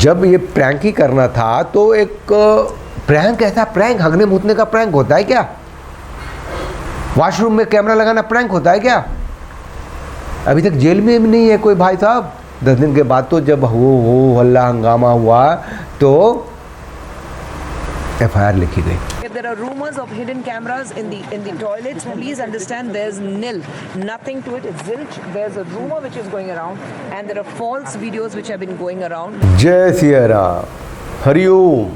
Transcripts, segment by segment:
जब ये प्रैंक ही करना था तो एक प्रैंक, ऐसा प्रैंक हगने मूतने का प्रैंक होता है क्या? वॉशरूम में कैमरा लगाना प्रैंक होता है क्या? अभी तक जेल में भी नहीं है कोई भाई साहब। 10 दिन के बाद तो जब हो हल्ला हंगामा हुआ तो FIR लिखी गई। If there are rumors of hidden cameras in the toilets, please understand there's nil, nothing to it. It's zilch. There's a rumor which is going around, and there are false videos which have been going around. जय सिया राम, हरिओम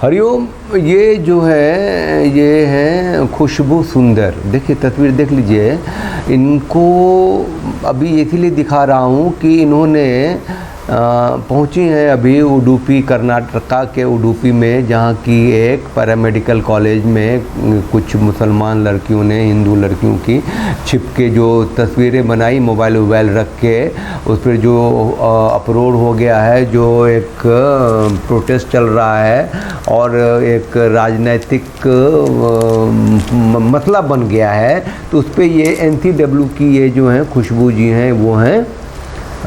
हरिओम। ये जो है ये हैं खुशबू सुंदर। देखिए तस्वीर देख लीजिए। इनको अभी इसीलिए दिखा रहा हूँ कि इन्होंने पहुंची हैं अभी उडुपी, कर्नाटका के उडुपी में, जहाँ की एक पैरामेडिकल कॉलेज में कुछ मुसलमान लड़कियों ने हिंदू लड़कियों की छिप के जो तस्वीरें बनाई मोबाइल रख के, उस पर जो अपलोड हो गया है, जो एक प्रोटेस्ट चल रहा है और एक राजनीतिक मसला बन गया है। तो उस पर ये NCW की ये जो हैं खुशबू जी हैं, वो हैं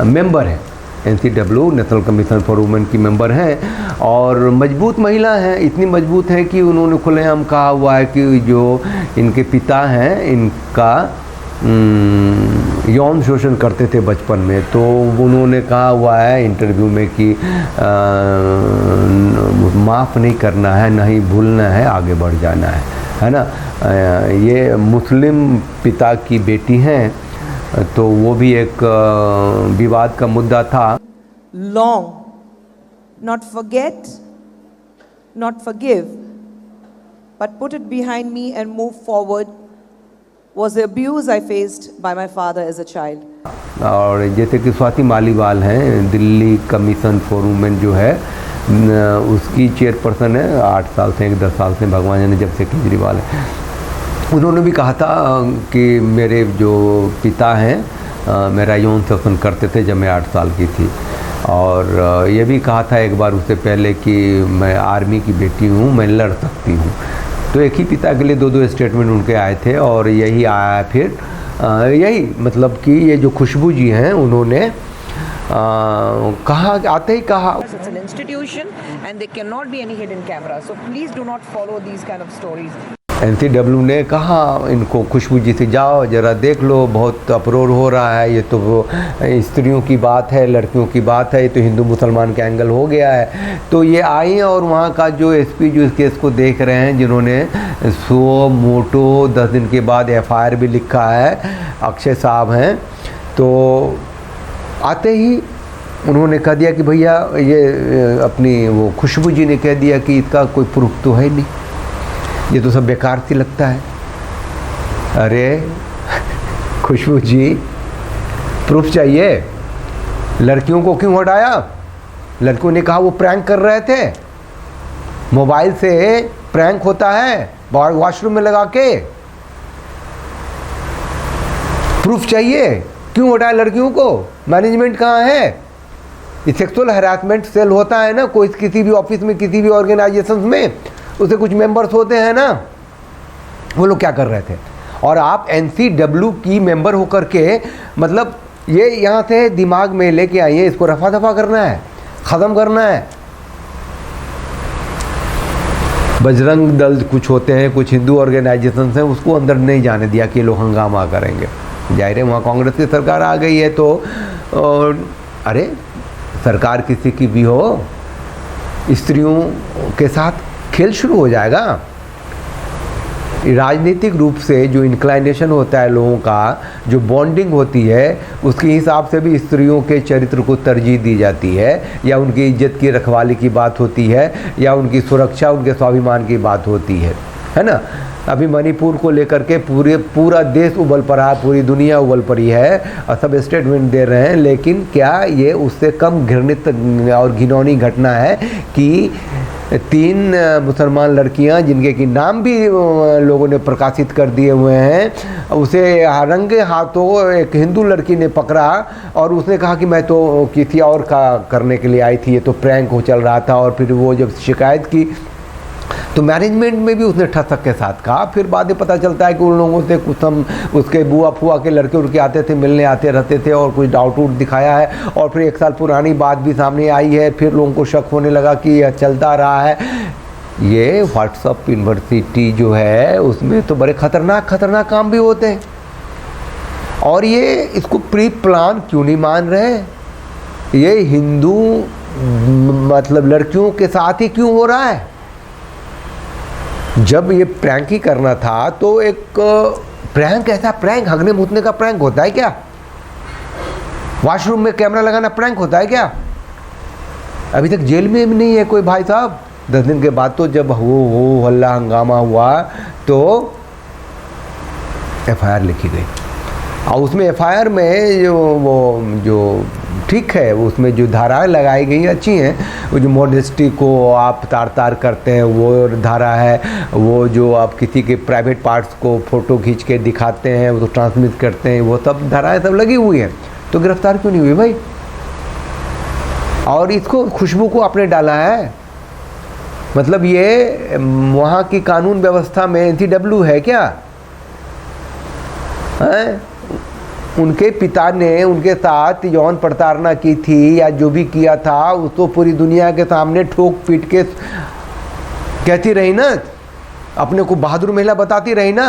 मेंबर हैं, NCW national commission for women की मेंबर हैं और मजबूत महिला हैं। इतनी मजबूत हैं कि उन्होंने खुलेआम कहा हुआ है कि जो इनके पिता हैं इनका यौन शोषण करते थे बचपन में। तो उन्होंने कहा हुआ है इंटरव्यू में कि माफ़ नहीं करना है, नहीं भूलना है, आगे बढ़ जाना है ना। ये मुस्लिम पिता की बेटी हैं, तो वो भी एक विवाद का मुद्दा था। Long, not forget, not forgive, but put it behind me and move forward was the abuse I faced by my father as a child. और जैसे कि स्वाति मालीवाल हैं, दिल्ली कमीशन फॉर वुमेन जो है उसकी चेयरपर्सन है 8 साल से, 10 साल से, भगवान जाने जब से केजरीवाल है। उन्होंने भी कहा था कि मेरे जो पिता हैं मेरा यौन शोषण करते थे जब मैं 8 साल की थी। और ये भी कहा था एक बार उससे पहले कि मैं आर्मी की बेटी हूँ, मैं लड़ सकती हूँ। तो एक ही पिता के लिए 2 स्टेटमेंट उनके आए थे और यही आया फिर यही मतलब कि ये जो खुशबू जी हैं उन्होंने कहा, आते ही कहा। It's an institution and there cannot be any hidden camera. So please do not follow these kind of stories. NCW ने कहा इनको, खुशबू जी से जाओ ज़रा देख लो, बहुत अपरोर हो रहा है, ये तो स्त्रियों की बात है, लड़कियों की बात है, ये तो हिंदू मुसलमान का एंगल हो गया है। तो ये आई और वहाँ का जो SP जो इस केस को देख रहे हैं, जिन्होंने सो मोटो 10 दिन के बाद FIR भी लिखा है, अक्षय साहब हैं। तो आते ही उन्होंने कह दिया कि भैया ये अपनी वो खुशबू जी ने कह दिया कि इसका कोई प्रूफ तो है नहीं, ये तो सब बेकार सी लगता है। अरे खुशबू जी, प्रूफ चाहिए। लड़कियों को क्यों हटाया? लड़कियों ने कहा वो प्रैंक कर रहे थे, मोबाइल से प्रैंक होता है वॉशरूम में लगा के। प्रूफ चाहिए, क्यों हटाया लड़कियों को? मैनेजमेंट कहाँ है? ये सेक्सुअल हैरासमेंट सेल होता है ना, कोई किसी भी ऑफिस में, किसी भी ऑर्गेनाइजेशन में, उसे कुछ मेंबर्स होते हैं ना, वो लोग क्या कर रहे थे? और आप NCW की मेंबर होकर के मतलब ये यहाँ से दिमाग में लेके आई है, इसको रफा दफा करना है, ख़त्म करना है। बजरंग दल कुछ होते हैं, कुछ हिंदू ऑर्गेनाइजेशन हैं, उसको अंदर नहीं जाने दिया कि ये लोग हंगामा करेंगे। जाहिर है वहाँ कांग्रेस की सरकार आ गई है, तो अरे सरकार किसी की भी हो, स्त्रियों के साथ खेल शुरू हो जाएगा। राजनीतिक रूप से जो इंक्लाइनेशन होता है लोगों का, जो बॉन्डिंग होती है, उसके हिसाब से भी स्त्रियों के चरित्र को तरजीह दी जाती है, या उनकी इज्जत की रखवाली की बात होती है, या उनकी सुरक्षा, उनके स्वाभिमान की बात होती है ना। अभी मणिपुर को लेकर के पूरा देश उबल पड़ा, पूरी दुनिया उबल पड़ी है और सब स्टेटमेंट दे रहे हैं। लेकिन क्या ये उससे कम घृणित और घिनौनी घटना है कि 3 मुसलमान लड़कियां, जिनके कि नाम भी लोगों ने प्रकाशित कर दिए हुए हैं, उसे रंगे हाथों एक हिंदू लड़की ने पकड़ा और उसने कहा कि मैं तो किसी और का करने के लिए आई थी, ये तो प्रैंक हो चल रहा था। और फिर वो जब शिकायत की तो मैनेजमेंट में भी उसने ठसक के साथ कहा। फिर बाद में पता चलता है कि उन लोगों से कुछ हम उसके बुआ फुआ के लड़के उड़के आते थे, मिलने आते रहते थे और कुछ डाउट उट दिखाया है। और फिर 1 साल पुरानी बात भी सामने आई है, फिर लोगों को शक होने लगा कि यह चलता रहा है। ये व्हाट्सएप यूनिवर्सिटी जो है उसमें तो बड़े खतरनाक काम भी होते हैं। और ये इसको प्री प्लान क्यों नहीं मान रहे? ये हिंदू मतलब लड़कियों के साथ ही क्यों हो रहा है? जब ये प्रैंक ही करना था तो एक प्रैंक, ऐसा प्रैंक हगने मूतने का प्रैंक होता है क्या? वॉशरूम में कैमरा लगाना प्रैंक होता है क्या? अभी तक जेल में भी नहीं है कोई भाई साहब। 10 दिन के बाद तो जब वो हल्ला हंगामा हुआ तो FIR लिखी गई। और उसमें FIR में जो ठीक है, उसमें जो धाराएं लगाई गई अच्छी हैं। वो जो मॉडेस्टी को आप तार करते हैं वो धारा है, वो जो आप किसी के प्राइवेट पार्ट्स को फ़ोटो खींच के दिखाते हैं, वो तो ट्रांसमिट करते हैं, वो सब धाराएं सब लगी हुई हैं। तो गिरफ्तार क्यों नहीं हुई भाई? और इसको खुशबू को आपने डाला है, मतलब ये वहाँ की कानून व्यवस्था में NCW है क्या? हैं? उनके पिता ने उनके साथ यौन प्रताड़ना की थी या जो भी किया था उसको पूरी दुनिया के सामने ठोक पीट के कहती रही ना, अपने को बहादुर महिला बताती रही ना।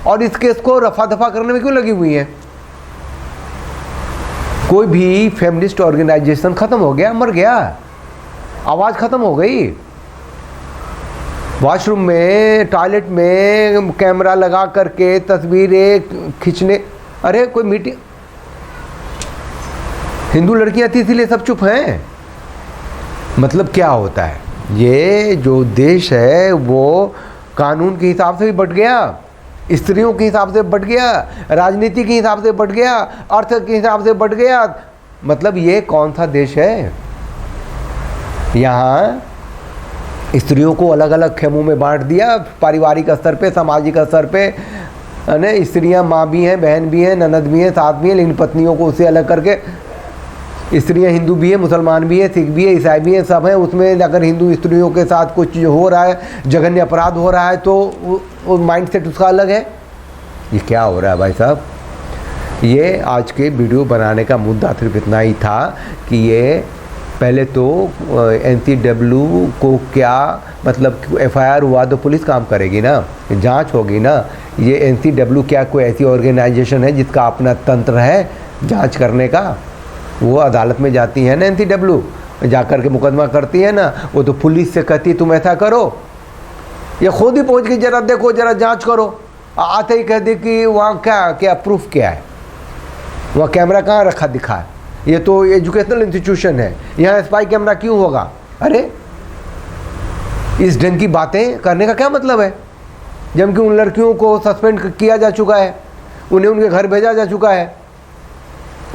और इस केस को रफा दफा करने में क्यों लगी हुई है? कोई भी फेमिनिस्ट ऑर्गेनाइजेशन खत्म हो गया, मर गया, आवाज़ खत्म हो गई। वॉशरूम में, टॉयलेट में कैमरा लगा करके तस्वीरें खींचने, अरे कोई मीटिंग, हिंदू लड़कियां थी इसीलिए सब चुप हैं। मतलब क्या होता है? ये जो देश है वो कानून के हिसाब से भी बट गया, स्त्रियों के हिसाब से बट गया, राजनीति के हिसाब से बट गया, अर्थ के हिसाब से बट गया। मतलब ये कौन सा देश है? यहाँ स्त्रियों को अलग अलग खेमों में बांट दिया, पारिवारिक स्तर पे, सामाजिक स्तर पे, है। स्त्रियाँ माँ भी हैं, बहन भी हैं, ननद भी हैं, साथ भी हैं, लेकिन पत्नियों को उससे अलग करके स्त्रियाँ हिंदू भी हैं, मुसलमान भी हैं, सिख भी है, ईसाई भी हैं, सब हैं। उसमें अगर हिंदू स्त्रियों के साथ कुछ हो रहा है, जघन्य अपराध हो रहा है, तो वो माइंड सेट उसका अलग है। ये क्या हो रहा है भाई साहब? ये आज के वीडियो बनाने का मुद्दा सिर्फ इतना ही था कि ये पहले तो NCW को क्या मतलब FIR हुआ तो पुलिस काम करेगी ना, जांच होगी ना। ये NCW क्या कोई ऐसी ऑर्गेनाइजेशन है जिसका अपना तंत्र है जांच करने का? वो अदालत में जाती है ना NCW, जा कर के मुकदमा करती है ना, वो तो पुलिस से कहती है तुम ऐसा करो, ये खुद ही पहुंच के जरा देखो, जरा जांच करो। आते ही कह दे कि वहाँ क्या प्रूफ क्या है, वहाँ कैमरा कहाँ रखा दिखा है, ये तो एजुकेशनल इंस्टीट्यूशन है, यहाँ स्पाई कैमरा क्यों होगा? अरे इस ढंग की बातें करने का क्या मतलब है? जबकि उन लड़कियों को सस्पेंड किया जा चुका है, उन्हें उनके घर भेजा जा चुका है।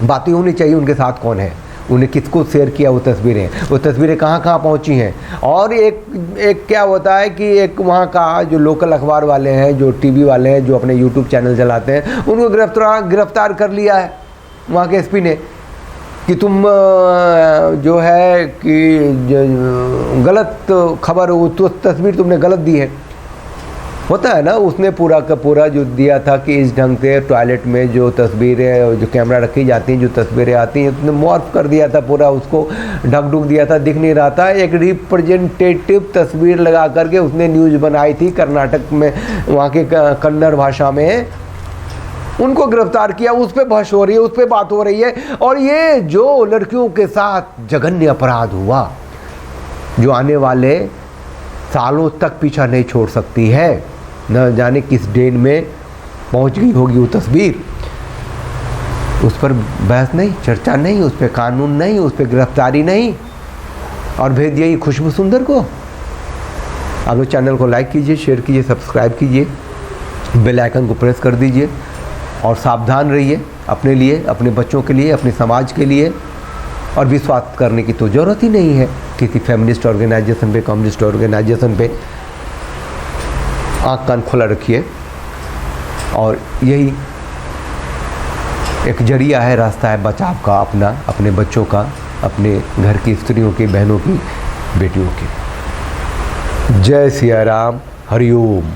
बातें होनी चाहिए उनके साथ कौन है, उन्हें किसको शेयर किया वो तस्वीरें कहाँ पहुँची हैं। और एक क्या होता है कि एक वहाँ का जो लोकल अखबार वाले हैं, जो TV वाले हैं, जो अपने YouTube चैनल चलाते हैं, उनको गिरफ्तार कर लिया है वहाँ के SP ने कि तुम जो है कि गलत खबर, तो तस्वीर तुमने गलत दी है। होता है ना, उसने पूरा का पूरा जो दिया था कि इस ढंग से टॉयलेट में जो तस्वीरें, जो कैमरा रखी जाती हैं, जो तस्वीरें आती हैं, उसने मॉर्फ कर दिया था, पूरा उसको ढक ढुक दिया था, दिख नहीं रहा था। एक रिप्रेजेंटेटिव तस्वीर लगा करके उसने न्यूज़ बनाई थी कर्नाटक में, वहाँ के कन्नड़ भाषा में। उनको गिरफ्तार किया, उस पर बहस हो रही है, उस पर बात हो रही है। और ये जो लड़कियों के साथ जघन्य अपराध हुआ, जो आने वाले सालों तक पीछा नहीं छोड़ सकती है, न जाने किस डेन में पहुंच गई होगी वो तस्वीर, उस पर बहस नहीं, चर्चा नहीं, उस पर कानून नहीं, उस पर गिरफ्तारी नहीं, और भेज दिया ये खुशबू सुंदर को। आप लोग चैनल को लाइक कीजिए, शेयर कीजिए, सब्सक्राइब कीजिए, बेल आइकन को प्रेस कर दीजिए, और सावधान रहिए अपने लिए, अपने बच्चों के लिए, अपने समाज के लिए। और विश्वास करने की तो ज़रूरत ही नहीं है किसी फेमिनिस्ट ऑर्गेनाइजेशन पे, कम्युनिस्ट ऑर्गेनाइजेशन पे। आँख कान खुला रखिए, और यही एक जरिया है, रास्ता है बचाव का, अपना, अपने बच्चों का, अपने घर की स्त्रियों की, बहनों की, बेटियों की। जय सिया राम, हरिओम।